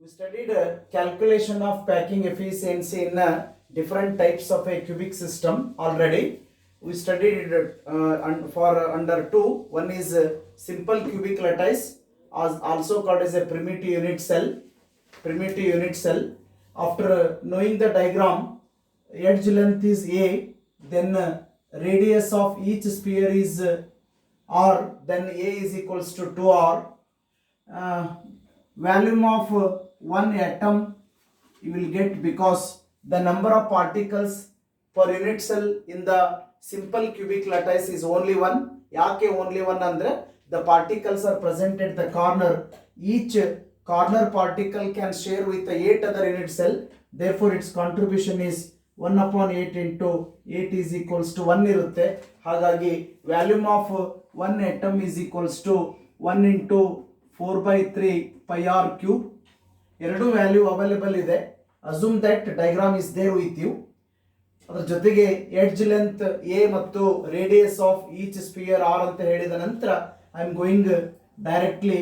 We studied calculation of packing efficiency in different types of a cubic system already. We studied it for under two. One is simple cubic lattice, also called as a primitive unit cell. Primitive unit cell. After knowing the diagram, edge length is A, then radius of each sphere is R, then A is equals to 2R. Volume of one atom you will get because the number of particles per unit cell in the simple cubic lattice is only one. Yake only one andre the particles are present at the corner. Each corner particle can share with the 8 other unit cell. Therefore its contribution is 1 upon 8 into 8 is equals to 1 irutte. Hagagi volume of one atom is equals to 1 into 4 by 3 pi r cube. ಎರಡು value available ಇದೆ. Assume that diagram is there with you. ಅದರ ಜೊತೆಗೆ edge length a ಮತ್ತು radius of each sphere r ಅಂತ ಹೇಳಿದ ನಂತರ I am going directly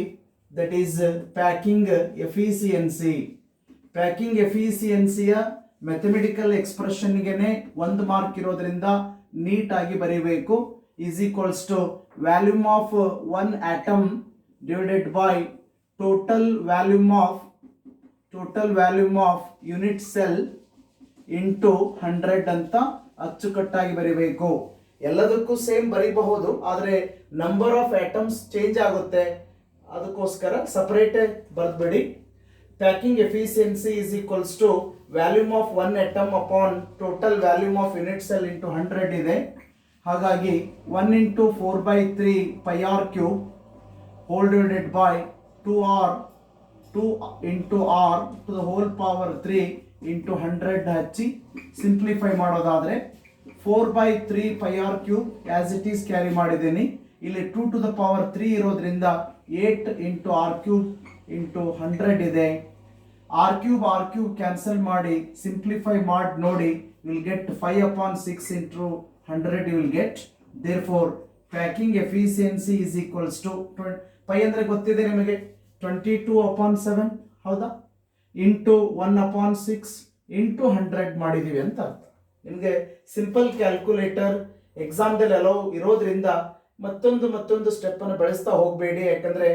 that is packing efficiency. Packing ಎಫಿಸಿಯನ್ಸಿಯ mathematical ಎಕ್ಸ್ಪ್ರೆಷನ್ಗೆನೆ 1 ಮಾರ್ಕ್ ಇರೋದ್ರಿಂದ ನೀಟಾಗಿ ಬರೀಬೇಕು. Is equals to volume of one atom divided by total volume of unit cell into 100 ಅಂತ ಅಚ್ಚುಕಟ್ಟಾಗಿ ಬರೀಬೇಕು. ಎಲ್ಲದಕ್ಕೂ ಸೇಮ್ ಬರೀಬಹುದು, ಆದರೆ ನಂಬರ್ ಆಫ್ ಆಟಮ್ಸ್ ಚೇಂಜ್ ಆಗುತ್ತೆ, ಅದಕ್ಕೋಸ್ಕರ ಸಪರೇಟ್ ಬರೆದ್ಬಿಡಿ. Packing efficiency is equals to volume of one atom upon total volume of unit cell into 100 ಇದೆ. ಹಾಗಾಗಿ 1 into 4 by 3 pi r cube whole divided by 2r 2 into r to the whole power 3 into 100 ಹಚ್ಚಿ simplify ಮಾಡೋದಾದ್ರೆ 4 by 3 pi r cube as it is carry ಮಾಡಿದ್ದೀನಿ. ಇಲ್ಲಿ 2 to the power 3 ಇರೋದ್ರಿಂದ 8 into r cube into 100 ಇದೆ. r cube cancel ಮಾಡಿ simplify ಮಾಡಿ ನೋಡಿ, you will get 5 upon 6 into 100 you will get. Therefore packing efficiency is equals to pi ಅಂದರೆ ಗೊತ್ತಿದೆ ನಿಮಗೆ 22 upon 7 ಹೌದಾ, ಇಂಟು 1 upon 6 ಇಂಟು 100 ಮಾಡಿದ್ದೀವಿ ಅಂತ ಅರ್ಥ. ನಿಮಗೆ ಸಿಂಪಲ್ ಕ್ಯಾಲ್ಕುಲೇಟರ್ ಎಕ್ಸಾಮ್ದಲ್ಲಿ ಅಲೋ ಇರೋದ್ರಿಂದ ಮತ್ತೊಂದು ಸ್ಟೆಪ್ಪನ್ನು ಬೆಳೆಸ್ತಾ ಹೋಗಬೇಡಿ. ಯಾಕಂದರೆ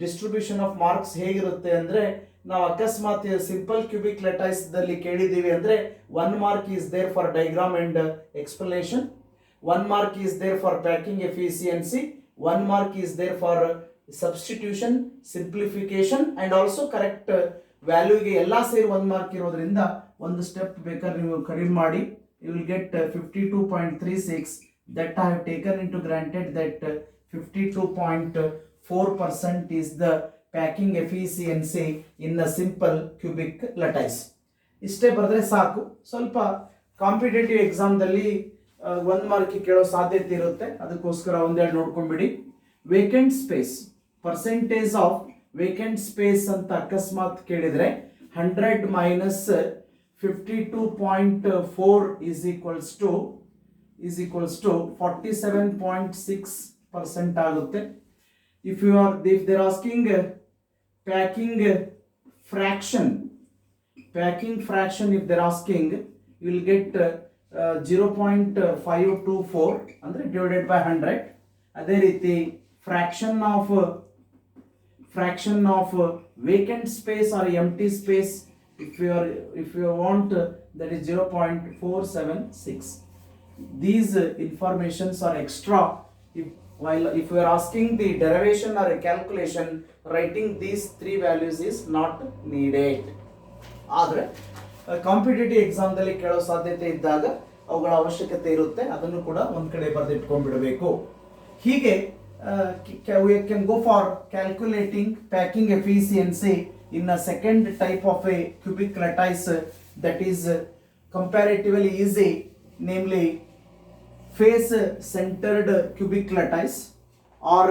ಡಿಸ್ಟ್ರಿಬ್ಯೂಷನ್ ಆಫ್ ಮಾರ್ಕ್ಸ್ ಹೇಗಿರುತ್ತೆ ಅಂದರೆ, ನಾವು ಅಕಸ್ಮಾತ್ ಸಿಂಪಲ್ ಕ್ಯೂಬಿಕ್ ಲೆಟೈಸ್ದಲ್ಲಿ ಕೇಳಿದ್ದೀವಿ ಅಂದರೆ 1 mark is there for diagram and explanation, 1 mark is there for packing efficiency, 1 mark is there for substitution, simplification and also correct ವ್ಯಾಲ್ಯೂಗೆ ಎಲ್ಲ ಸೇರಿ 1 mark ಇರೋದ್ರಿಂದ ಒಂದು ಸ್ಟೆಪ್ ಬೇಕಾದ್ರೆ ನೀವು ಕಡಿಮೆ ಮಾಡಿ. You will get 52.36. That I have taken in to granted that 52.4% is the packing efficiency in a simple cubic lattice. ಇಷ್ಟೇ ಬರೆದ್ರೆ ಸಾಕು. ಸ್ವಲ್ಪ ಕಾಂಪಿಟೇಟಿವ್ ಎಕ್ಸಾಮ್ದಲ್ಲಿ 1 mark ಕೇಳೋ ಸಾಧ್ಯತೆ ಇರುತ್ತೆ, ಅದಕ್ಕೋಸ್ಕರ ಒಂದೆರಡು ನೋಡ್ಕೊಂಡ್ಬಿಡಿ. Vacant space, percentage of vacant space ಅಂತ ಅಕಸ್ಮಾತ್ ಕೇಳಿದರೆ 100 minus 52.4 is equals to 47.6% ಆಗುತ್ತೆ. if they're asking packing fraction if they're asking, you will get 0.524 ಅಂದ್ರೆ divided by 100. ಅದೇ ರೀತಿ fraction of vacant space or empty space, if you want, that is 0.476. these informations are extra. If you are asking the derivation or a calculation, writing these three values is not needed. ಆದರೆ competitive ಎಕ್ಸಾಮ್ದಲ್ಲಿ ಕೇಳೋ ಸಾಧ್ಯತೆ ಇದ್ದಾಗ ಅವುಗಳ ಅವಶ್ಯಕತೆ ಇರುತ್ತೆ, ಅದನ್ನು ಕೂಡ ಒಂದು ಕಡೆ ಬರೆದಿಟ್ಕೊಂಡ್ಬಿಡಬೇಕು. ಹೀಗೆ we can go for calculating packing efficiency in a second type of a cubic lattice that is comparatively easy, namely face centered cubic lattice or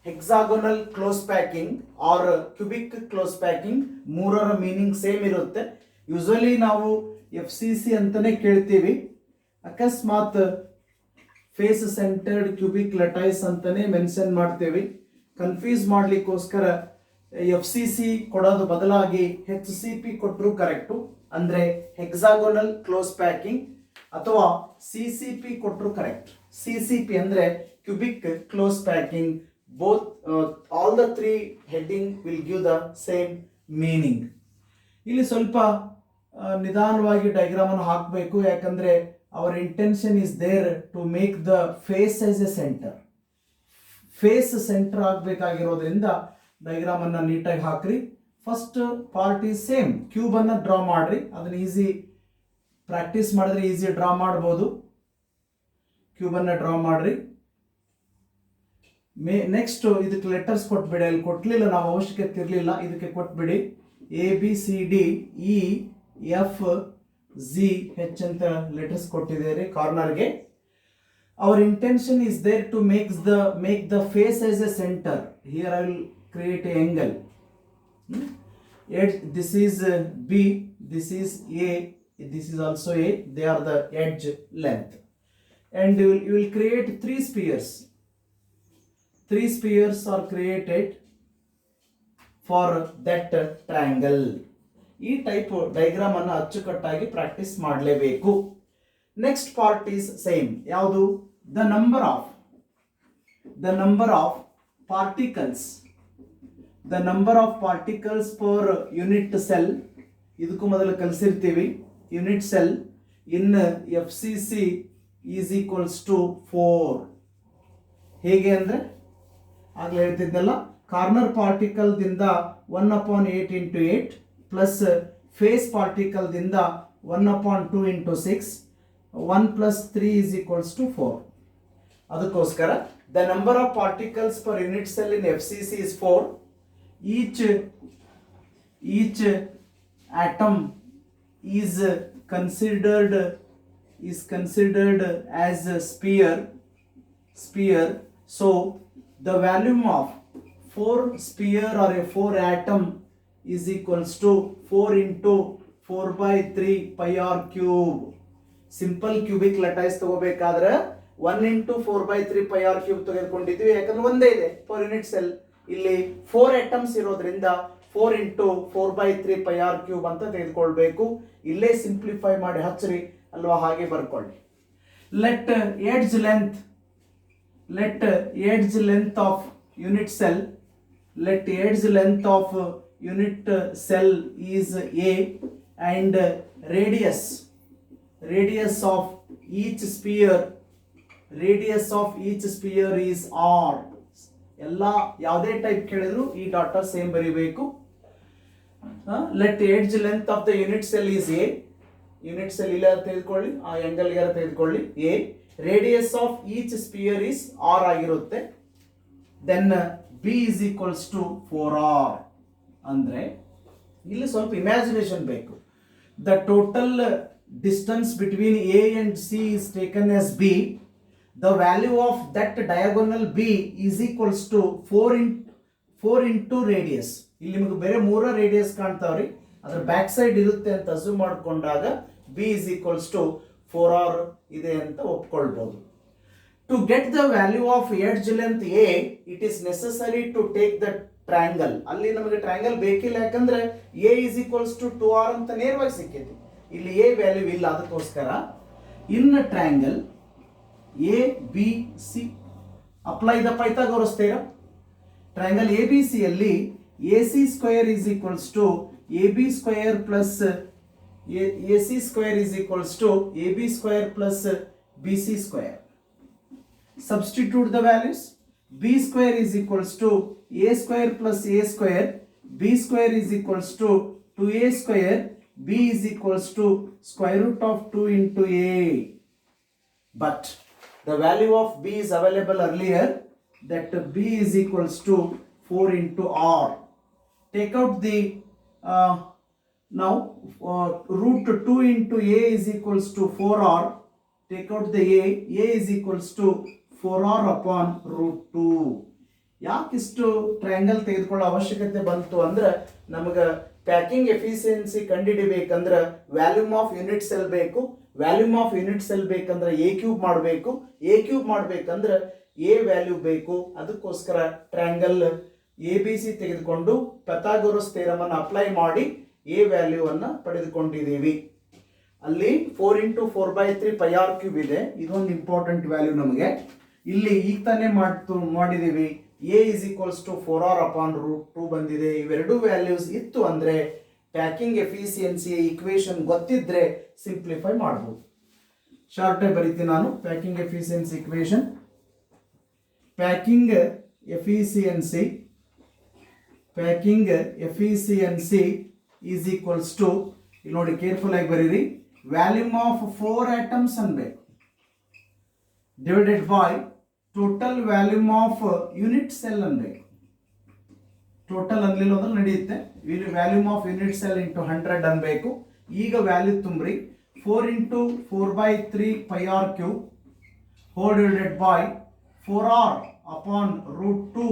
hexagonal close packing or cubic close packing. ಮೂರರ meaning same ಇರುತ್ತೆ. Usually ನಾವು FCC ಅಂತಾನೆ ಕೇಳ್ತೀವಿ, ಅಕಸ್ಮಾತ್ face centred cubic ಲಟೈಸ್ ಅಂತಾನೆ mention ಮಾಡ್ತೇವೆ. Confuse ಮಾಡ್ಲಿಕ್ಕೋಸ್ಕರ FCC ಕೊಡೋದು ಬದಲಾಗಿ HCP ಕೊಟ್ಟರು ಕರೆಕ್ಟು, ಅಂದರೆ ಹೆಕ್ಸಾಗೋನಲ್ ಕ್ಲೋಸ್ ಪ್ಯಾಕಿಂಗ್, ಅಥವಾ CCP ಕೊಟ್ಟರು ಕರೆಕ್ಟ್. CCP ಅಂದರೆ cubic close packing. Both all the three heading will give the same meaning. ಇಲ್ಲಿ ಸ್ವಲ್ಪ ನಿಧಾನವಾಗಿ ಡಯಾಗ್ರಾಮ್ ಅನ್ನು ಹಾಕಬೇಕು, ಯಾಕಂದ್ರೆ our intention is there to make the face as a centre. Face centre ಆಗಬೇಕಾಗಿರೋದ್ರಿಂದ ಡಯಾಗ್ರಾಮ್ ಅನ್ನ ನೀಟಾಗಿ ಹಾಕ್ರಿ. First part is same, cube ಅನ್ನ ಡ್ರಾ ಮಾಡ್ರಿ. ಅದನ್ನ ಈಸಿ ಪ್ರಾಕ್ಟೀಸ್ ಮಾಡಿದ್ರೆ ಈಸಿ ಡ್ರಾ ಮಾಡ್ಬೋದು. ಕ್ಯೂಬ್ ಅನ್ನ ಡ್ರಾ ಮಾಡ್ರಿ. ನೆಕ್ಸ್ಟ್ ಇದಕ್ಕೆ ಲೆಟರ್ಸ್ ಕೊಟ್ಬಿಡಿ. ಅಲ್ಲಿ ಕೊಟ್ಲಿಲ್ಲ, ನಾವು ಅವಶ್ಯಕತೆ ಇರಲಿಲ್ಲ, ಇದಕ್ಕೆ ಕೊಟ್ಬಿಡಿ. ABCDEFGH ಅಂತ ಲೆಟರ್ಸ್ ಕೊಟ್ಟಿದ್ದೀರಿ ಕಾರ್ನರ್ಗೆ. Our intention is there to make the face as a center. Here I will create an angle. Edge, this is B, this is A, this is also A. They are the edge length. And you will create three spheres. Three spheres are created for that triangle. ಈ type diagram ಅನ್ನು ಅಚ್ಚುಕಟ್ಟಾಗಿ practice ಮಾಡಲೇಬೇಕು. Next part is same. ಯಾವುದು? The number of particles. The number of particles per unit cell. ಇದಕ್ಕೂ ಮೊದಲು ಕಲಿಸಿರ್ತೀವಿ. Unit cell in FCC is equals to 4. ಹೇಗೆ ಅಂದರೆ ಆಗಲೇ ಹೇಳ್ತಿದ್ದಲ್ಲ, ಕಾರ್ನರ್ ಪಾರ್ಟಿಕಲ್ ದಿಂದ 1/8 into 8 ಪ್ಲಸ್ ಫೇಸ್ ಪಾರ್ಟಿಕಲ್ ದಿಂದ 1/2 into 6. 1 plus 3 is equals to 4. ಅದಕ್ಕೋಸ್ಕರ the number of particles per unit cell in FCC is 4. Each atom is considered as a sphere. So the volume of 4 sphere or a 4 atom is equals to 4 into 4/3 pi r cube. Simple cubic lattice ತಗೋಬೇಕಾದ್ರೆ 1 into 4/3 pi r cube ತೆಗೆದುಕೊಂಡಿದ್ವಿ, ಯಾಕಂದ್ರೆ ಒಂದೇ ಇದೆ per unit cell. ಇಲ್ಲಿ 4 atoms ಇರೋದ್ರಿಂದ 4 into 4/3 pi r cube ಅಂತ ತೆಗೆದುಕೊಳ್ಬೇಕು. ಇಲ್ಲೇ simplify ಮಾಡಿ ಹಚ್ಚ್ರಿ ಅಲ್ವಾ, ಹಾಗೆ ಬರ್ಕೊಳ್ಳಿ. Let edge length of unit cell. Let edge length of unit cell is A, and radius of each sphere is R. ಎಲ್ಲ ಯಾವುದೇ ಟೈಪ್ ಕೇಳಿದ್ರು ಈ ಡಾಟಾ ಸೇಮ್ ಬರೀಬೇಕು. Let edge length of the unit cell is A. Unit cell ಇಲ್ಲ ತೆಗೆದುಕೊಳ್ಳಿ, ಆ angle ಗೆ ತೆಗೆದುಕೊಳ್ಳಿ A. Radius of each sphere is R ಆಗಿರುತ್ತೆ. Then B is equals to 4R. ಅಂದ್ರೆ ಇಲ್ಲಿ ಸ್ವಲ್ಪ ಇಮ್ಯಾಜಿನೇಷನ್ ಬೇಕು. The total distance between A and C is taken as B. The value of that diagonal B is equals to 4 into radius. ಇಲ್ಲಿ ನಿಮಗೆ ಬೇರೆ 3 radius ಕಾಣ್ತಾವ್ರಿ, ಅದರ back side ಇರುತ್ತೆ ಅಂತ ಅಸ್ಯೂಮ್ ಮಾಡಿಕೊಂಡಾಗ B is equals to 4R ಇದೆ ಅಂತ ಒಪ್ಕೊಳ್ಬಹುದು. To get the value of edge length A, it is necessary to take the triangle. ಅಲ್ಲಿ ನಮಗೆ ಟ್ರಯಾಂಗಲ್ ಬೇಕಿಲ್ಲ, ಯಾಕಂದ್ರೆ A is equals to 2R ಅಂತ ನೇರವಾಗಿ ಸಿಕ್ಕಿದೆ. ಇಲ್ಲಿ A ವ್ಯಾಲ್ಯೂ ಇಲ್ಲ, ಅದಕ್ಕೋಸ್ಕರ in triangle ABC apply the Pythagoras theorem. Triangle ABC ಅಲ್ಲಿ AC square is equals to AB square plus AC square is equals to AB square plus BC square. Substitute the values. B square is equals to A square plus A square. B square is equals to 2A square. B is equals to square root of 2 into A. But the value of B is available earlier, that B is equals to 4 into R. Take out the now root 2 into A is equals to 4R. Take out the A is equals to 4R upon root 2. ಯಾಕಿಷ್ಟು triangle ತೆಗೆದುಕೊಳ್ಳೋ ಅವಶ್ಯಕತೆ ಬಂತು ಅಂದ್ರೆ, ನಮಗೆ packing efficiency ಕಂಡುಹಿಡಿಬೇಕಂದ್ರೆ volume of unit cell ಬೇಕು. Volume of unit cell ಬೇಕಂದ್ರೆ A cube ಮಾಡಬೇಕು. A cube ಮಾಡಬೇಕಂದ್ರೆ A ವ್ಯಾಲ್ಯೂ ಬೇಕು. ಅದಕ್ಕೋಸ್ಕರ ಟ್ರಯಾಂಗಲ್ ಎ ಬಿ ಸಿ ತೆಗೆದುಕೊಂಡು ಪೈಥಾಗೋರಸ್ ಥಿಯರಮ್ ಅನ್ನು ಅಪ್ಲೈ ಮಾಡಿ ಎ ವ್ಯಾಲ್ಯೂವನ್ನು ಪಡೆದುಕೊಂಡಿದ್ದೀವಿ. ಅಲ್ಲಿ 4 × 4/3 ಪೈ ಆರ್ ಕ್ಯೂಬ್ ಇದೆ. ಇದೊಂದು ಇಂಪಾರ್ಟೆಂಟ್ ವ್ಯಾಲ್ಯೂ ನಮಗೆ. ಇಲ್ಲಿ ಈಗ ತಾನೇ ಮಾಡಿದ್ದೀವಿ. A is equals to 4r/√2 ಬಂದಿದೆ. ಇವೆರಡು ವ್ಯಾಲ್ಯೂಸ್ ಇತ್ತು ಅಂದರೆ ಪ್ಯಾಕಿಂಗ್ ಎಫಿಷಿಯನ್ಸಿ ಈಕ್ವೇಶನ್ ಗೊತ್ತಿದ್ರೆ ಸಿಂಪ್ಲಿಫೈ ಮಾಡ್ಬೋದು. ಶಾರ್ಟೇ ಬರೀತೀನಿ ನಾನು. Packing efficiency equation, packing efficiency is equals to, ಇಲ್ಲಿ ನೋಡಿ ಕೇರ್ಫುಲ್ ಆಗಿ ಬರೀರಿ, ವ್ಯಾಲ್ಯೂಮ್ ಆಫ್ 4 ಆಟಮ್ಸ್ ಅನ್ಬೇಕು divided by total volume of unit cell ಅನ್ಬೇಕು. ಟೋಟಲ್ ಅನ್ಲಿಲ್ಲ ಅಂದ್ರೆ ನಡೆಯುತ್ತೆ. Volume of unit cell into 100 ಅನ್ಬೇಕು. ಈಗ ವ್ಯಾಲ್ಯೂ ತುಂಬ್ರಿ. 4 × 4/3 pi R cube whole divided by 4r/√2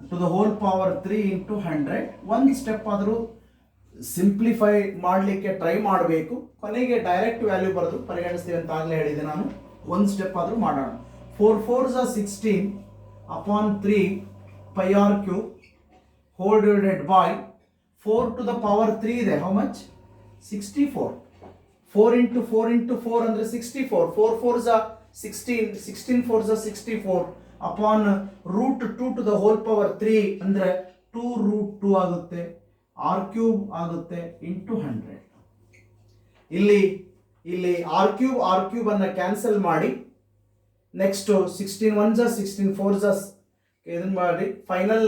to the whole power 3 × 100. ಒಂದು ಸ್ಟೆಪ್ ಆದರೂ ಸಿಂಪ್ಲಿಫೈ ಮಾಡಲಿಕ್ಕೆ ಟ್ರೈ ಮಾಡಬೇಕು. ಕೊನೆಗೆ ಡೈರೆಕ್ಟ್ ವ್ಯಾಲ್ಯೂ ಬರೆದು ಪರಿಗಣಿಸ್ತೀವಿ ಅಂತ ಆಗಲೇ ಹೇಳಿದೆ ನಾನು. ಒಂದು ಸ್ಟೆಪ್ ಆದರೂ ಮಾಡೋಣ. 4 4s are 16/3 pi R cube whole divided by 4 to the power 3 ಇದೆ. How much? 64. 4 × 4 × 4 ಅಂದರೆ 64. 4 4s are 16, 16 4s are 64 upon √2 to the whole power 3 ಅಂದರೆ 2√2 ಆಗುತ್ತೆ. ಆರ್ ಕ್ಯೂಬ್ ಆಗುತ್ತೆ ಇಂಟು 100. ಇಲ್ಲಿ ಆರ್ ಕ್ಯೂಬ್ ಅನ್ನ ಕ್ಯಾನ್ಸಲ್ ಮಾಡಿ. Next 16 1s are 16 4s are ಇದನ್ನ ಮಾಡಿ ಫೈನಲ್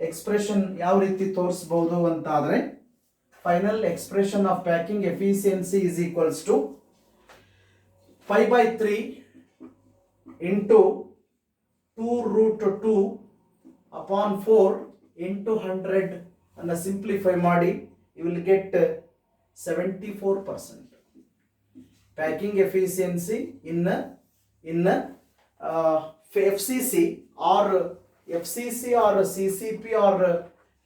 ಎಕ್ಸ್ಪ್ರೆಷನ್ ಯಾವ ರೀತಿ ತೋರಿಸಬಹುದು ಅಂತ ಆದ್ರೆ, final expression of packing efficiency is equals to 5/3 into 2√2 upon 4 into 100 ಅನ್ನು ಸಿಂಪ್ಲಿಫೈ ಮಾಡಿ. You will get 74%. Packing efficiency in FCC or CCP or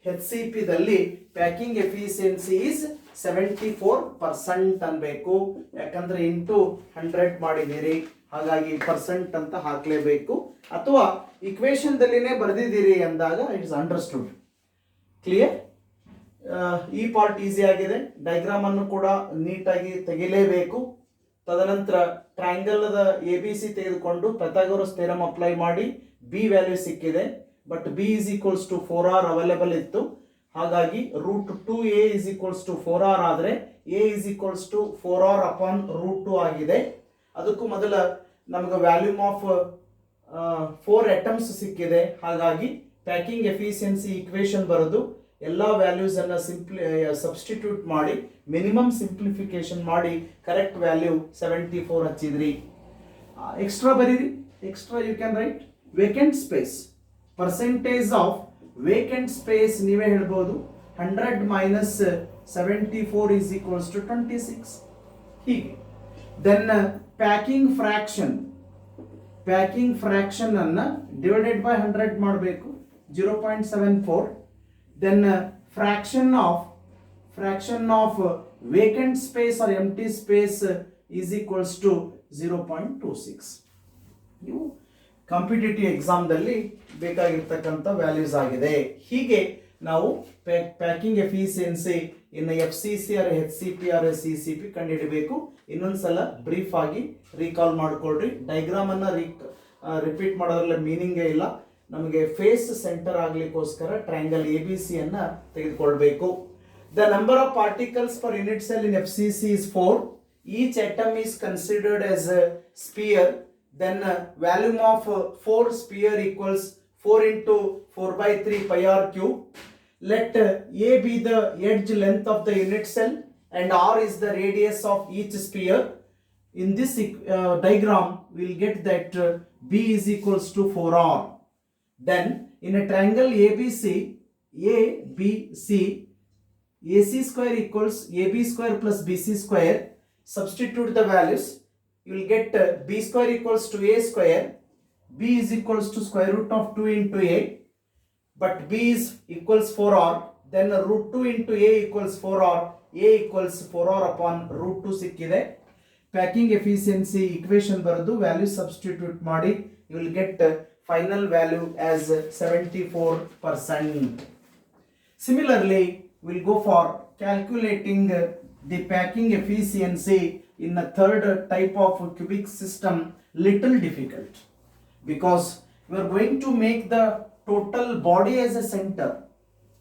HCP ದಲ್ಲಿ ಪ್ಯಾಕಿಂಗ್ ಎಫಿಷಿಯನ್ಸಿ ಇಸ್ 74% ಅನ್ಬೇಕು. ಯಾಕಂದ್ರೆ ಇಂಟು 100 ಮಾಡಿದ್ದೀರಿ, ಹಾಗಾಗಿ ಪರ್ಸೆಂಟ್ ಅಂತ ಹಾಕಲೇಬೇಕು. ಅಥವಾ ಇಕ್ವೇಶನ್ ದಲ್ಲಿನೇ ಬರೆದಿದ್ದೀರಿ ಅಂದಾಗ ಇಟ್ಸ್ ಅಂಡರ್ಸ್ಟುಡ್. ಕ್ಲಿಯರ್? ಈ ಪಾರ್ಟ್ ಈಸಿ ಆಗಿದೆ. ಡಯಾಗ್ರಾಮ್ ಅನ್ನು ಕೂಡ ನೀಟಾಗಿ ತೆಗಿಲೇಬೇಕು. ತದನಂತರ ಟ್ರಯಾಂಗಲ್ ಎ ಬಿ ಸಿ ತೆಗೆದುಕೊಂಡು ಪೈಥಾಗೋರಸ್ ಥಿಯರಮ್ ಅಪ್ಲೈ ಮಾಡಿ ಬಿ ವ್ಯಾಲ್ಯೂ ಸಿಕ್ಕಿದೆ. But B is equals to 4r available ಇತ್ತು. ಹಾಗಾಗಿ √2a is equals to 4r ಆದರೆ a is equals to 4r/√2 ಆಗಿದೆ. ಅದಕ್ಕೂ ಮೊದಲ ನಮಗೆ ವ್ಯಾಲ್ಯೂಮ್ ಆಫ್ 4 ಆಟಮ್ಸ್ ಸಿಕ್ಕಿದೆ. ಹಾಗಾಗಿ ಪ್ಯಾಕಿಂಗ್ ಎಫಿಷಿಯನ್ಸಿ ಈಕ್ವೇಶನ್ ಬರೆದು ಎಲ್ಲ ವ್ಯಾಲ್ಯೂಸ್ ಅನ್ನ ಸಬ್ಸ್ಟಿಟ್ಯೂಟ್ ಮಾಡಿ ಮಿನಿಮಮ್ ಸಿಂಪ್ಲಿಫಿಕೇಶನ್ ಮಾಡಿ ಕರೆಕ್ಟ್ ವ್ಯಾಲ್ಯೂ 74 ಹಚ್ಚಿದ್ರಿ. ಎಕ್ಸ್ಟ್ರಾ ಬರೀರಿ. Extra you can write vacant space, percentage of vacant space ನೀವೇ ಹೇಳ್ಬೋದು. 100 ಮೈನಸ್ 74 ಈಸ್ ಈಕ್ವಲ್ಸ್ ಟು 26. ಹೀಗೆ ದೆನ್ ಪ್ಯಾಕಿಂಗ್ ಫ್ರಾಕ್ಷನ್ ಅನ್ನ ಡಿವೈಡೆಡ್ ಬೈ 100 ಮಾಡಬೇಕು, 0.74. then fraction of vacant space or empty space is equals to 0.26. ಇವು competitive ಎಕ್ಸಾಮ್ದಲ್ಲಿ ಬೇಕಾಗಿರ್ತಕ್ಕಂಥ values ಆಗಿದೆ. ಹೀಗೆ ನಾವು ಪ್ಯಾಕಿಂಗ್ ಎಫಿಷಿಯನ್ಸಿ ಇನ್ನು FCC or HCP or CCP ಕಂಡುಹಿಡಬೇಕು. ಇನ್ನೊಂದ್ಸಲ ಬ್ರೀಫ್ ಆಗಿ ರೀಕಾಲ್ ಮಾಡ್ಕೊಳ್ರಿ. ಡಯಾಗ್ರಾಮ್ ಅನ್ನ ರಿಪೀಟ್ ಮಾಡೋದ್ರಲ್ಲಿ ಮೀನಿಂಗೇ ಇಲ್ಲ. ನಮಗೆ ಫೇಸ್ ಸೆಂಟರ್ ಆಗ್ಲಿಕ್ಕೋಸ್ಕರ ಟ್ರಯಾಂಗಲ್ ABC ಅನ್ನ ತೆಗೆದುಕೊಳ್ಬೇಕು. The number of particles per unit cell in FCC is 4. Each atom is considered as a sphere. Then volume of 4 sphere equals 4 into 4/3 pi r cube. Let A be the edge length of the unit cell and R is the radius of each sphere. In this diagram we will get that B is equals to 4r. Then in a triangle ABC, AC square equals AB square plus BC square. Substitute the values. You will get B square equals to A square. B is equals to square root of 2 into A. But B is equals 4r. Then √2 into A equals 4r. A equals 4r upon √2 ಸಿಕ್ಕಿದೆ. Packing efficiency equation ಬರೆದು value substitute ಮಾಡಿ you will get final value as 74%. Similarly, we'll go for calculating the packing efficiency in a third type of cubic system. Little difficult because we are going to make the total body as a center.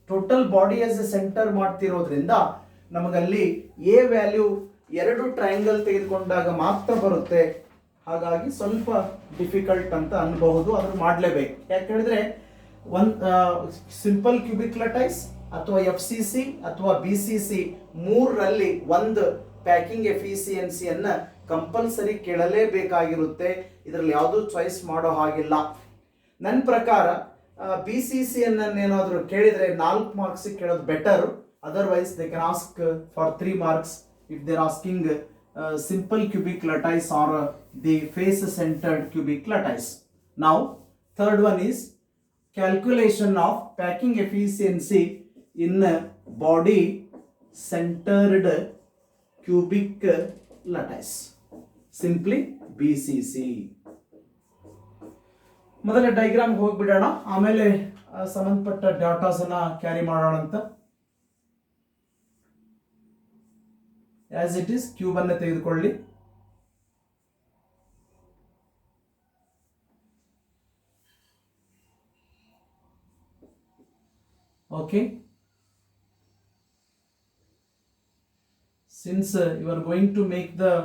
Total body as a centre ಮಾಡ್ತಿರೋದ್ರಿಂದ ನಮಗಲ್ಲಿ a value ಎರಡು triangle ತೆಗೆದುಕೊಂಡಾಗ ಮಾತ್ರ ಬರುತ್ತೆ. ಹಾಗಾಗಿ ಸ್ವಲ್ಪ difficult ಅಂತ ಅನ್ಬಹುದು, ಆದ್ರೂ ಮಾಡಲೇಬೇಕು. ಯಾಕೆ ಹೇಳಿದ್ರೆ ಸಿಂಪಲ್ ಕ್ಯೂಬಿಕ್ ಲಟೈಸ್ ಅಥವಾ FCC ಅಥವಾ BCC ಮೂರರಲ್ಲಿ ಒಂದು ಪ್ಯಾಕಿಂಗ್ ಎಫಿಸಿಯನ್ಸಿಯನ್ನ ಕಂಪಲ್ಸರಿ ಕೇಳಲೇಬೇಕಾಗಿರುತ್ತೆ. ಇದರಲ್ಲಿ ಯಾವುದೂ ಚಾಯ್ಸ್ ಮಾಡೋ ಹಾಗಿಲ್ಲ. ನನ್ನ ಪ್ರಕಾರ BCC ಏನಾದರೂ ಕೇಳಿದರೆ 4 ಮಾರ್ಕ್ಸ್ ಕೇಳೋದು better. Otherwise they can ask for 3 marks if they are asking simple cubic lattice or the face centered cubic lattice. Now third one is calculation of packing efficiency in body centered cubic lattice, simply BCC. ಮೊದಲ diagram ಹೋಗ್ಬಿಡೋಣ, ಆಮೇಲೆ ಸಂಬಂಧಪಟ್ಟ ಡಾಟಾಸ್ ಅನ್ನ carry ಮಾಡೋಣ ಅಂತ. As it is cube ಅನ್ನು ತೆಗೆದುಕೊಳ್ಳಿ. Okay, since you are going to make the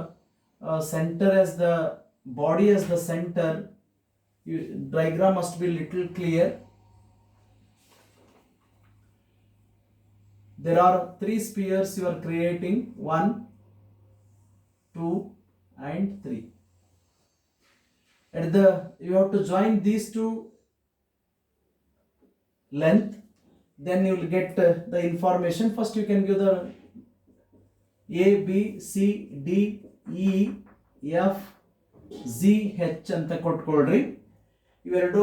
center as the body as the center, diagram must be little clear. There are 3 spheres you are creating, 1, 2 and 3. At the you have to join these two length, then you will get the information. First you can give the A, B, C, D, E, F, Z, H ಅಂತ ಕೊಟ್ಕೊಳ್ರಿ. ಇವೆರಡು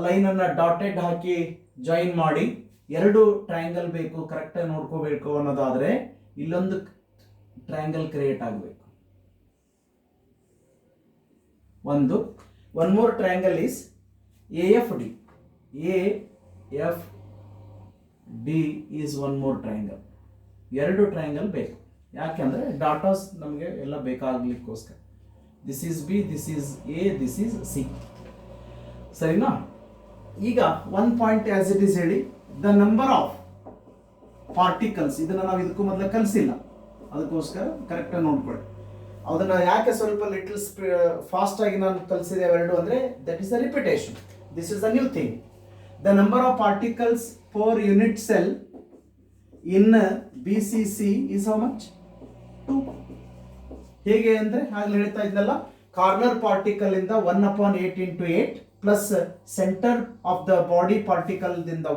line ಅನ್ನ dotted ಹಾಕಿ join ಮಾಡಿ. ಎರಡು triangle ಬೇಕು, ಕರೆಕ್ಟಾಗಿ ನೋಡ್ಕೋಬೇಕು ಅನ್ನೋದಾದ್ರೆ ಇಲ್ಲೊಂದು ಟ್ರಯಾಂಗಲ್ ಕ್ರಿಯೇಟ್ ಆಗಬೇಕು. One more triangle is AFD. AFD is one more triangle. ಎರಡು ಟ್ರಯಾಂಗಲ್ ಬೇಕು. ಯಾಕೆಂದ್ರೆ ಡಾಟಾಸ್ ನಮಗೆ ಎಲ್ಲ ಬೇಕಾಗ್ಲಿಕ್ಕೋಸ್ಕರ. This is B, this is A, this is C. ಸರಿನಾ? ಈಗ one point as it is ಹೇಳಿ. ದ ನಂಬರ್ ಆಫ್ ಪಾರ್ಟಿಕಲ್ಸ್, ಇದನ್ನ ನಾವು ಇದಕ್ಕೂ ಮೊದಲು ಕಲಿಸಿಲ್ಲ, ಅದಕ್ಕೋಸ್ಕರ ಕರೆಕ್ಟಾಗಿ ನೋಡ್ಕೊಳ್ಳಿ. ಅದನ್ನ ಯಾಕೆ ಸ್ವಲ್ಪ ಲಿಟಲ್ ಫಾಸ್ಟ್ ಆಗಿ ನಾನು ಕಲಿಸಿದೆ ಅವೆರಡು ಅಂದ್ರೆ that is the repetition. This is the new thing. The number of particles per unit cell in BCC is how much? 2. ಹೇಗೆ ಅಂದ್ರೆ ಆಗ್ಲೇ ಹೇಳ್ತಾ ಇದ್ನಲ್ಲ, ಕಾರ್ನರ್ ಪಾರ್ಟಿಕಲ್ ಇಂದ 1/8 into 8 plus centre of the body particle ದಿಂದ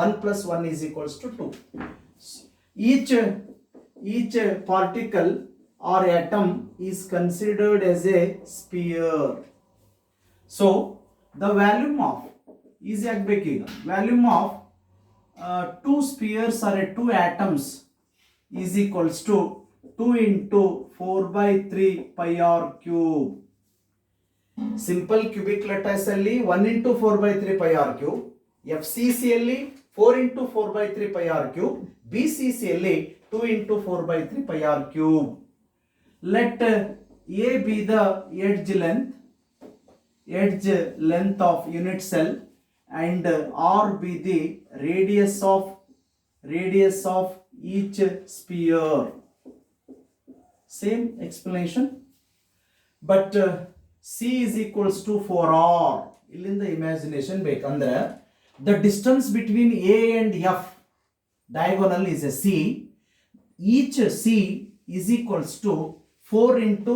1 plus 1 is equals to 2. Each particle or atom is considered as a sphere. So the volume of easy ಆಗಬೇಕು. ಈಗ volume of 2 spheres or 2 atoms is equals to 2 into 4/3 pi r cube. Simple cubic lattice ಅಲ್ಲಿ 1 into 4/3 pi r cube, FCC ಅಲ್ಲಿ 4 into 4/3 pi r cube, BCC ಅಲ್ಲಿ 2 into 4/3 pi r cube. Let A be the edge length of unit cell and R be the radius of each sphere. Same explanation, but C is equals to 4R. ಇಲ್ಲಿಂದ imagination ಬೇಕಂದ್ರೆ the distance between A and F diagonal is a C. Each C is equals to 4 into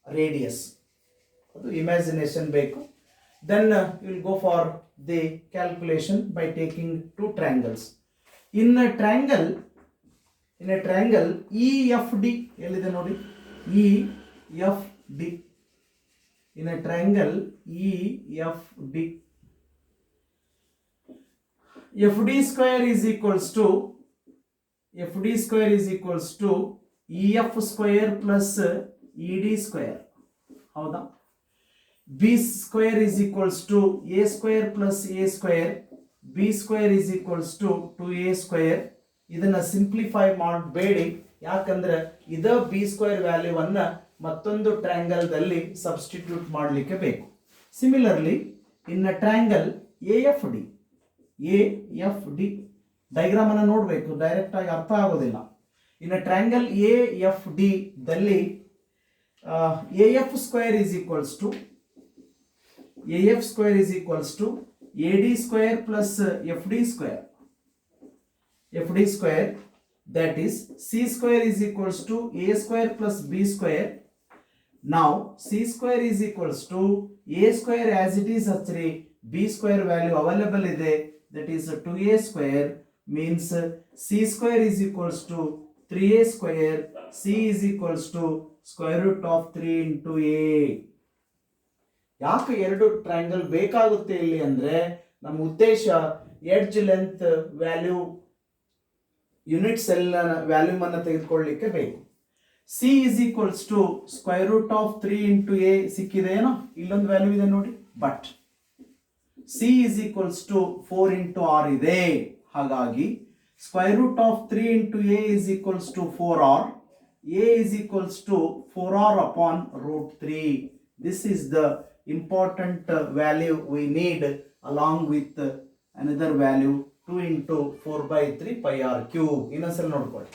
radius. ಅದು imagination ಬೇಕು. Then you will go for the calculation by taking 2 triangles. In a triangle EFD ಎಲ್ಲಿದೆ ನೋಡಿ, EFD. In a triangle EFD, FD square is equals to EF square plus ED square. ಹೌದಾ? b square is equals to a square plus a square, b square is equals to 2a square. ಇದನ್ನ simplify ಮಾಡಬೇಡಿ, ಯಾಕಂದ್ರೆ ಇದ B square ವ್ಯಾಲ್ಯೂವನ್ನ ಮತ್ತೊಂದು triangle ದಲ್ಲಿ substitute ಮಾಡಲಿಕ್ಕೆ ಬೇಕು. Similarly in triangle A F D diagram ಅನ್ನು ನೋಡಬೇಕು, ಡೈರೆಕ್ಟ್ ಆಗಿ ಅರ್ಥ ಆಗೋದಿಲ್ಲ. In triangle A F D ದಲ್ಲಿ A F square is equals to AD square plus FD square, that is C square is equals to A square plus B square. Now C square is equals to A square as it is actually B square value available ide, that is 2A square, means C square is equals to 3A square. C is equals to square root of 3 into A. ಯಾಕೆ ಎರಡು triangle ಬೇಕಾಗುತ್ತೆ ಇಲ್ಲಿ ಅಂದ್ರೆ ನಮ್ಮ ಉದ್ದೇಶ edge length value unit cell volume ಅನ್ನು ತೆಗೆದುಕೊಳ್ಳಲಿಕ್ಕೆ ಬೇಕು. C is equals to square root of 3 into A ಸಿಕ್ಕಿದೆ ಏನೋ, ಇಲ್ಲೊಂದು ವ್ಯಾಲ್ಯೂ ಇದೆ ನೋಡಿ, but C is equals to 4 into R ಇದೆ. ಹಾಗಾಗಿ square root of 3 into A is equals to 4r, A is equals to 4r upon root 3. This is the important value we need along with another value 2 into 4 by 3 pi r cube. ಇನ್ನೊಂದ್ಸಲ ನೋಡ್ಕೊಳ್ಳಿ,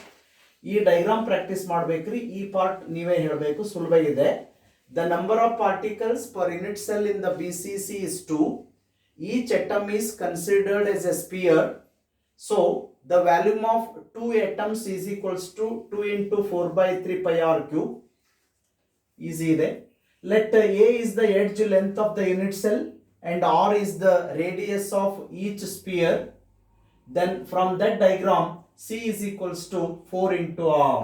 ಈ diagram practice ಮಾಡಬೇಕ್ರಿ. ಈ part ನೀವೇ ಹೇಳಬೇಕು, ಸುಲಭ ಇದೆ. The number of particles per unit cell in the BCC is 2. Each atom is considered as a sphere, so the volume of 2 atoms is equals to 2 into 4 by 3 pi r cube. Easy ಇದೆ. Let A is the edge length of the unit cell and R is the radius of each sphere. Then from that diagram C is equals to 4 into R.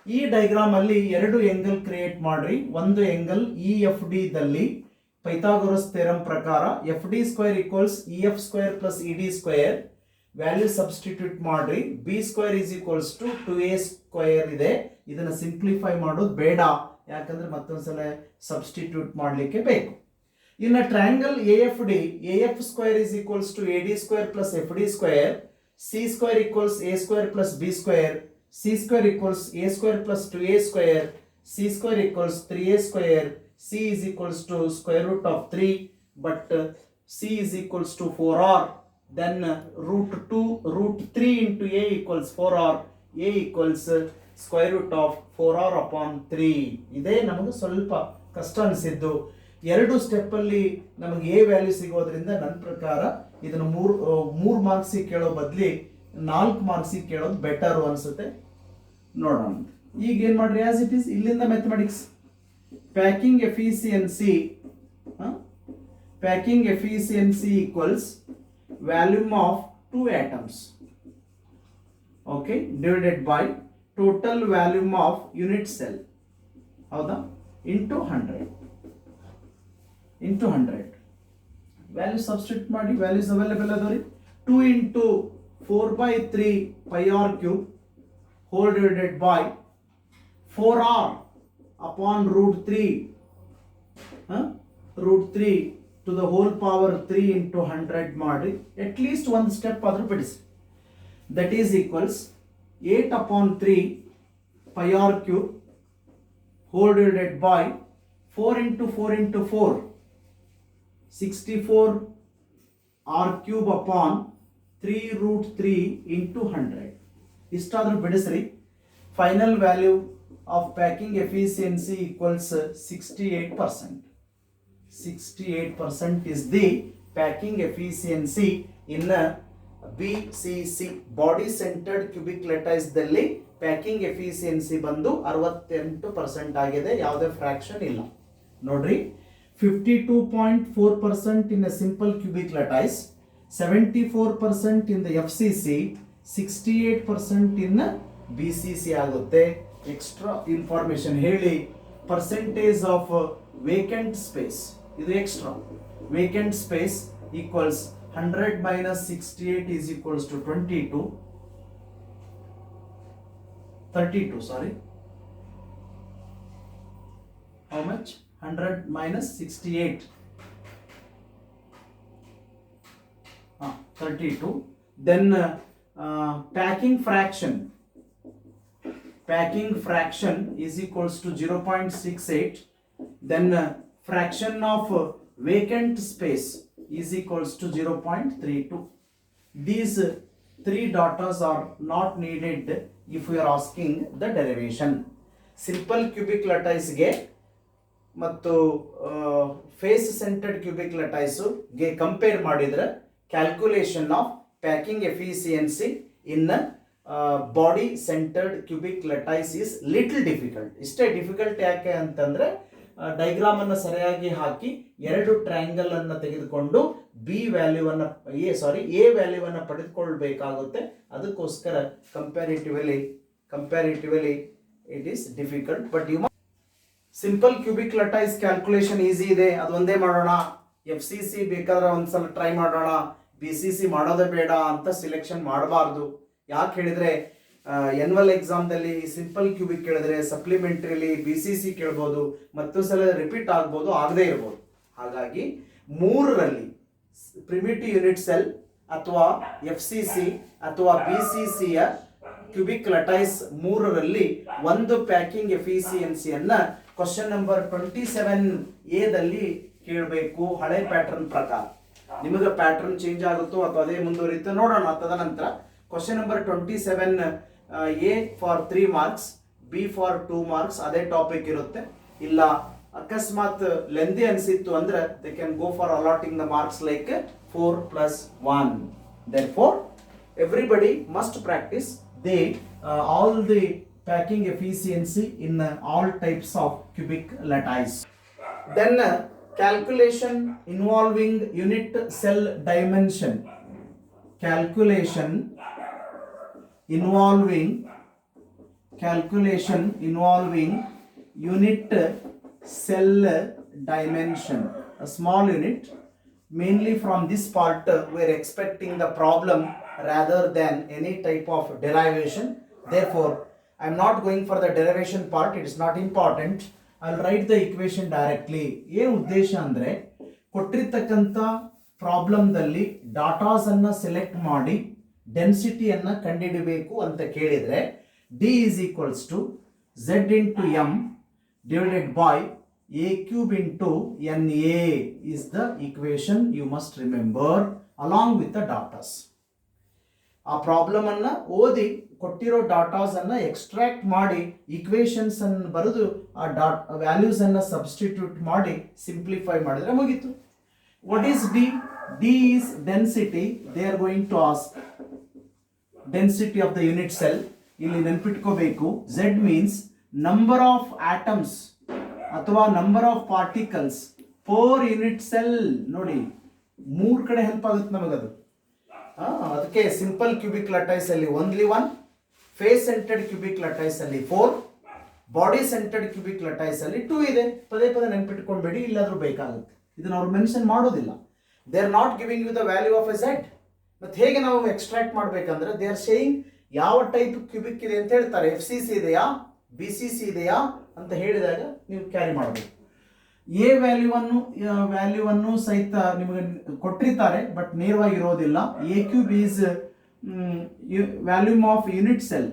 ಈ diagram ಅಲ್ಲಿ ಎರಡು angle create ಮಾಡ್ರಿ. ಒಂದು angle EFD ದಲ್ಲಿ Pythagoras theorem ಪ್ರಕಾರ FD square equals EF square plus ED square, value substitute ಮಾಡ್ರಿ. B square is equals to 2A square ಇದೆ. ಇದನ್ನ ಸಿಂಪ್ಲಿಫೈ ಮಾಡೋದು ಬೇಡ, ಯಾಕಂದ್ರೆ ಮತ್ತೊಂದ್ಸಲ ಸಬ್ಸ್ಟಿಟ್ಯೂಟ್ ಮಾಡಲಿಕ್ಕೆ ಬೇಕು. ಇನ್ನು triangle AFD, AF square is equals to AD square plus FD square, C square equals A square plus B square, C square equals A square plus 2A square, C square equals 3A square, C is equals to square root of 3, but C is equals to 4R. Then root 3 into A equals 4R. A equals square root of 4R upon 3. ಇದೇ ನಮಗೆ ಸ್ವಲ್ಪ ಕಷ್ಟ ಅನಿಸಿದ್ದು. ಎರಡು step ಅಲ್ಲಿ ನಮಗೆ A value ಸಿಗೋದ್ರಿಂದ ನನ್ನ ಪ್ರಕಾರ ಇದನ್ನು ಮೂರು ಮಾರ್ಕ್ಸ್ ಕೇಳೋ ಬದಲಿ 4 ಮಾರ್ಕ್ಸ್ ಕೇಳೋದು ಬೆಟರ್ ಅನ್ಸುತ್ತೆ. ನೋಡೋಣ ಈಗ ಏನ್ ಮಾಡ್ರಿ, ಆಸ್ ಇಟ್ ಈಸ್ ಇಲ್ಲಿಂದ mathematics packing efficiency equals volume of 2 atoms, okay, divided by total volume of unit cell, howda, into 100 value substitute ಮಾಡಿ, values available adori. 2 into 4 by 3 pi r cube whole divided by 4r upon root 3 to the whole power 3 into 100 ಮಾಡಿ. at least one step ಆದ್ರೂ ಬಿಡಿಸಿ. that is equals 8 upon 3 pi r cube whole divided by 4 into 4 into 4 64 r cube upon 3 root 3 into 100. ಇಷ್ಟಾದ್ರೂ ಬಿಡಿಸ್ರಿ. Final value of packing efficiency equals 68%. 68% is the packing efficiency in BCC, body centered cubic lattice ದಲ್ಲಿ packing efficiency ಬಂದು 68% ಆಗಿದೆ, ಯಾವುದೇ fraction ಇಲ್ಲ. ನೋಡ್ರಿ, 52.4% in a simple cubic lattice, 74% in the FCC, 68% in BCC ಆಗುತ್ತೆ. Extra information ಹೇಳಿ, percentage of vacant space, ಇದು extra. Vacant space equals 100 minus 68 is equals to 32, sorry. How much? 100 minus 68, 32. Then packing fraction is equals to 0.68. Then fraction of vacant space is equals to 0.32. These three datas are not needed if we are asking the derivation. Simple cubic lattice ಗೆ ಮತ್ತು face centred cubic ಲಟೈಸ್ ಗೆ compare ಮಾಡಿದ್ರೆ calculation of packing efficiency in body centred cubic lattice is little difficult. ಇಷ್ಟೇ difficult ಯಾಕೆ ಅಂತಂದ್ರೆ diagram ಅನ್ನು ಸರಿಯಾಗಿ ಹಾಕಿ ಎರಡು ಟ್ರಯಾಂಗಲ್ ಅನ್ನು ತೆಗೆದುಕೊಂಡು ಬಿ ವ್ಯಾಲ್ಯೂವನ್ನು ಎ ವ್ಯಾಲ್ಯೂವನ್ನು ಪಡೆದುಕೊಳ್ಬೇಕಾಗುತ್ತೆ. ಅದಕ್ಕೋಸ್ಕರ comparatively it is difficult. But you simple cubic lattice calculation easy ಇದೆ, ಅದು ಒಂದೇ ಮಾಡೋಣ. FCC ಬೇಕಾದ್ರೆ ಒಂದ್ಸಲ ಟ್ರೈ ಮಾಡೋಣ, BCC ಮಾಡೋದೇ ಬೇಡ ಅಂತ ಸಿಲೆಕ್ಷನ್ ಮಾಡಬಾರ್ದು. ಯಾಕೆ ಹೇಳಿದ್ರೆ ಎನ್ಯುವಲ್ ಎಕ್ಸಾಮ್ದಲ್ಲಿ ಸಿಂಪಲ್ ಕ್ಯೂಬಿಕ್ ಕೇಳಿದ್ರೆ ಸಪ್ಲಿಮೆಂಟ್ರಿಲಿ BCC ಕೇಳ್ಬೋದು, ಮತ್ತೊಂದು ಸಲ ರಿಪೀಟ್ ಆಗ್ಬೋದು, ಆಗದೇ ಇರ್ಬೋದು. ಹಾಗಾಗಿ ಮೂರರಲ್ಲಿ ಪ್ರಿಮಿಟಿವ್ ಯೂನಿಟ್ ಸೆಲ್ ಅಥವಾ FCC ಅಥವಾ BCCಯ ಕ್ಯೂಬಿಕ್ ಲಟೈಸ್ ಮೂರರಲ್ಲಿ ಒಂದು ಪ್ಯಾಕಿಂಗ್ ಎಫಿಷಿಯನ್ಸಿಯನ್ನ ಕ್ವಶನ್ ನಂಬರ್ 27A ದಲ್ಲಿ ಕೇಳಬೇಕು. ಹಳೆ ಪ್ಯಾಟರ್ನ್ ಪ್ರಕಾರ ನಿಮಗೆ ಪ್ಯಾಟರ್ನ್ ಚೇಂಜ್ ಆಗುತ್ತೋ ಅಥವಾ ಅದೇ ಮುಂದುವರಿಯುತ್ತೋ ನೋಡೋಣ. ತದನಂತರ question number 27A for 3 marks, B for 2 marks ಅದೇ ಟಾಪಿಕ್ ಇರುತ್ತೆ. ಇಲ್ಲ ಅಕಸ್ಮಾತ್ ಲೆಂದಿ ಅನಿಸಿತ್ತು ಅಂದ್ರೆ they can go for allotting the marks like 4+1. Therefore everybody must practice all the packing efficiency in all types of cubic lattice. Then calculation involving unit cell dimension. Calculation involving unit cell dimension. A small unit. Mainly from this part we are expecting the problem rather than any type of derivation. Therefore I am not going for the derivation part, it is not important. I will write the equation directly. ಏನು ಉದ್ದೇಶ ಅಂದ್ರೆ ಕೊಟ್ಟಿರ್ತಕ್ಕಂಥ ಪ್ರಾಬ್ಲಮ್ದಲ್ಲಿ ಡಾಟಾಸ್ ಅನ್ನ select ಮಾಡಿ ಡೆನ್ಸಿಟಿಯನ್ನು ಕಂಡುಹಿಡಬೇಕು ಅಂತ ಕೇಳಿದ್ರೆ D is equals to Z into M divided by A cube into NA is the equation you must remember along with the datas. ಆ problem ಅನ್ನ ಓದಿ ಕೊಟ್ಟಿರೋ ಡಾಟಾಸ್ ಅನ್ನ ಎಕ್ಸ್ಟ್ರಾಕ್ಟ್ ಮಾಡಿ ಈಕ್ವೇಷನ್ಸ್ ಅನ್ನು ಬರೆದು ಆ ವ್ಯಾಲ್ಯೂಸ್ ಅನ್ನ ಸಬ್ಸ್ಟಿಟ್ಯೂಟ್ ಮಾಡಿ ಸಿಂಪ್ಲಿಫೈ ಮಾಡಿದ್ರೆ ಮುಗೀತು. What is D? D is density. They are going to ask density of the unit cell. ಇಲ್ಲಿ ನೆನಪಿಟ್ಕೋಬೇಕು, Z means number of atoms ಅಥವಾ number of particles per unit cell. ನೋಡಿ ಮೂರ್ ಕಡೆ ಹೆಲ್ಪ್ ಆಗುತ್ತೆ ನಮಗದು. ಅದಕ್ಕೆ ಸಿಂಪಲ್ ಕ್ಯೂಬಿಕ್ ಲಟೈಸ್ ಅಲ್ಲಿ ಓನ್ಲಿ 1, ಫೇಸ್ ಸೆಂಟರ್ಡ್ ಕ್ಯೂಬಿಕ್ ಲಟೈಸ್ ಅಲ್ಲಿ 4, ಬಾಡಿ ಸೆಂಟರ್ಡ್ ಕ್ಯೂಬಿಕ್ ಲಟೈಸ್ ಅಲ್ಲಿ 2 ಇದೆ. ಪದೇ ನೆನಪಿಟ್ಕೊಂಡ್ಬೇಡಿ, ಇಲ್ಲಾದ್ರೂ ಬೇಕಾಗುತ್ತೆ. ಇದನ್ನ ಅವ್ರು ಮೆನ್ಷನ್ ಮಾಡೋದಿಲ್ಲ. They are not giving you the value of A Z. ಮತ್ತೆ ಹೇಗೆ ನಾವು ಎಕ್ಸ್ಟ್ರಾಕ್ಟ್ ಮಾಡ್ಬೇಕಂದ್ರೆ ದೇ ಆರ್ ಸೇಯಿಂಗ್ ಯಾವ ಟೈಪ್ ಕ್ಯೂಬಿಕ್ ಇದೆ ಅಂತ ಹೇಳ್ತಾರೆ. FCC ಇದೆಯಾ, BCC ಇದೆಯಾ ಅಂತ ಹೇಳಿದಾಗ ನೀವು ಕ್ಯಾರಿ ಮಾಡಬೇಕು. ಎ ವ್ಯಾಲ್ಯೂವನ್ನು ಸಹಿತ ನಿಮಗೆ ಕೊಟ್ಟಿರ್ತಾರೆ, ಬಟ್ ನೇರವಾಗಿ ಇರೋದಿಲ್ಲ. A cube is volume of unit cell.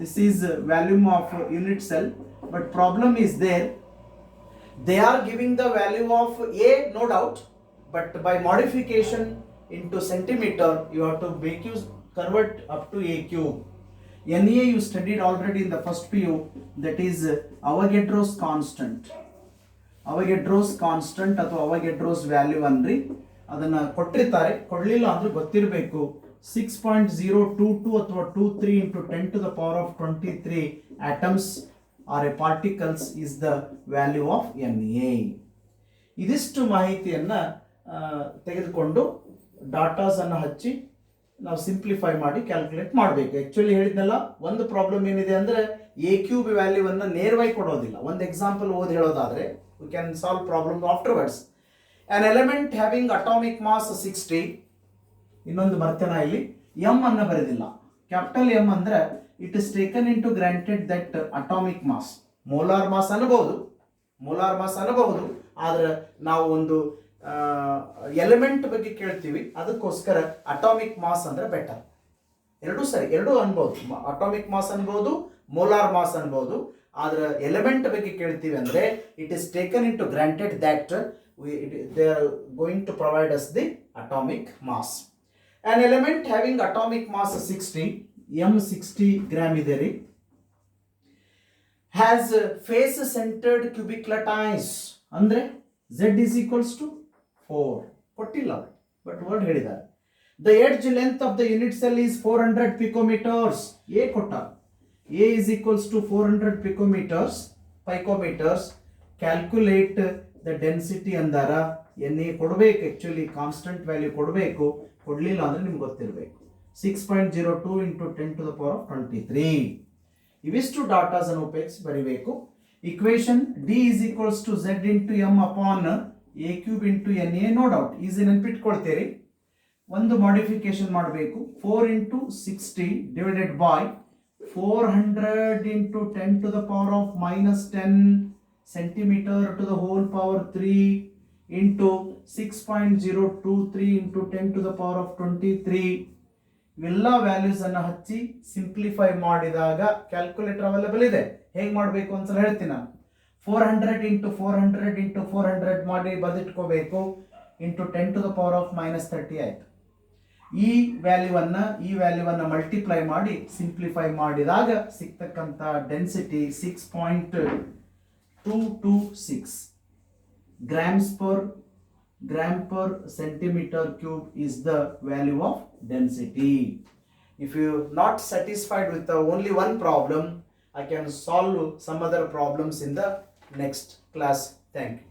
This is volume of unit cell, but problem is there. They are giving the value of A, no doubt, but by modification into centimeter you have to make use convert up to A cube. NA you studied already in the first PU, that is Avogadro's constant. Avogadro's constant ಅಥವಾ Avogadro's value ಅನ್ರಿ, ಅದನ್ನ ಕೊಟ್ಟಿರ್ತಾರೆ. ಕೊಡಲಿಲ್ಲ ಅಂದ್ರೆ ಗೊತ್ತಿರಬೇಕು. 6.022 ಅಥವಾ 23 into 10 to the power of 23 atoms or a particles is the value of NA. ಇದಿಷ್ಟು ಮಾಹಿತಿಯನ್ನ ತೆಗೆದುಕೊಂಡು ಡಾಟಾಸ್ ಅನ್ನು ಹಚ್ಚಿ ನಾವು ಸಿಂಪ್ಲಿಫೈ ಮಾಡಿ ಕ್ಯಾಲ್ಕುಲೇಟ್ ಮಾಡಬೇಕು. ಆಕ್ಚುಲಿ ಹೇಳಿದ್ನಲ್ಲ, ಒಂದು ಪ್ರಾಬ್ಲಮ್ ಏನಿದೆ ಅಂದ್ರೆ ಎ ಕ್ಯೂಬ್ ವ್ಯಾಲ್ಯೂವನ್ನು ನೇರವಾಗಿ ಕೊಡೋದಿಲ್ಲ. ಒಂದು ಎಕ್ಸಾಂಪಲ್ ಓದಿ ಹೇಳೋದಾದ್ರೆ we can solve problem afterwards. An element having atomic mass 60, ಇನ್ನೊಂದು ಬರ್ತೇನ ಇಲ್ಲಿ ಎಂ ಅನ್ನ ಬರೆದಿಲ್ಲ. ಕ್ಯಾಪಿಟಲ್ ಎಂ ಅಂದ್ರೆ it is taken in to granted that atomic mass, molar mass ಅನ್ಬೋದು, ಮೋಲಾರ್ ಮಾಸ್ ಅನ್ನಬಹುದು, ಆದ್ರೆ ನಾವು ಒಂದು ಎಲಿಮೆಂಟ್ ಬಗ್ಗೆ ಕೇಳ್ತೀವಿ, ಅದಕ್ಕೋಸ್ಕರ ಅಟಾಮಿಕ್ ಮಾಸ್ ಅಂದ್ರೆ ಬೆಟರ್. ಎರಡೂ ಸರಿ, ಎರಡೂ ಅನ್ಬೋದು, ಅಟಾಮಿಕ್ ಮಾಸ್ ಅನ್ಬೋದು, ಮೋಲಾರ್ ಮಾಸ್ ಅನ್ಬೋದು. ಆದ್ರೆ ಎಲಿಮೆಂಟ್ ಬಗ್ಗೆ ಕೇಳ್ತೀವಿ ಅಂದ್ರೆ it is taken in to granted that they are going to provide us the atomic mass. An element having atomic mass 60 m60 gram ಇದೆ ರೀ, ಹ್ಯಾಸ್ ಫೇಸ್ ಸೆಂಟರ್ಡ್ ಕ್ಯೂಬಿಕ್ಲಟೈಸ್ ಅಂದ್ರೆ z is equals to 4 ಕೊಟ್ಟಿಲ್ಲ, but word ಹೇಳಿದ್ದಾರೆ. The edge length of the unit cell is 400 picometers. A ಕೊಟ್ಟ, A is equals to 400 picometers. Calculate the density ಅಂದಾರ, Na ಕೊಡಬೇಕು, actually constant value ಕೊಡಬೇಕು, ಕೊಡಲಿಲ್ಲ ಅಂದ್ರೆ ನಿಮ್ಗೆ ಗೊತ್ತಿರಬೇಕು. 6.02 into 10 to the power of 23. ಇವಿಷ್ಟು ಡಾಟಾಸ್ ಅನ್ನು ಉಪಯೋಗಿಸಿ ಬರೀಬೇಕು. Equation D is equals to Z into M upon A cube into Na, no doubt, easy ನೆನ್ಪಿಟ್ಕೊಳ್ತೀರಿ. ಒಂದು ಮಾಡಿಫಿಕೇಶನ್ ಮಾಡಬೇಕು, 4 into 60 divided by 400 into 10 to the power of minus 10 centimeter to the whole power 3 into 6.023 into 10 to the power of 23. ಇವೆಲ್ಲ values ಅನ್ನು ಹಚ್ಚಿ simplify ಮಾಡಿದಾಗ calculator available ಇದೆ. ಹೇಗೆ ಮಾಡಬೇಕು ಒಂದ್ಸಲ ಹೇಳ್ತೀನಿ ನಾನು. 400 into 400 into 400 ಮಾಡಿ ಬದಿಟ್ಕೋಬೇಕು, into 10 to the power of minus 30 ಆಯ್ತು. ಈ ವ್ಯಾಲ್ಯೂವನ್ನು ಮಲ್ಟಿಪ್ಲೈ ಮಾಡಿ ಸಿಂಪ್ಲಿಫೈ ಮಾಡಿದಾಗ ಸಿಗ್ತಕ್ಕಂಥ density 6.226 gram per centimeter cube is the value of density. If you not satisfied with the only one problem, I can solve some other problems in the next class. Thank you.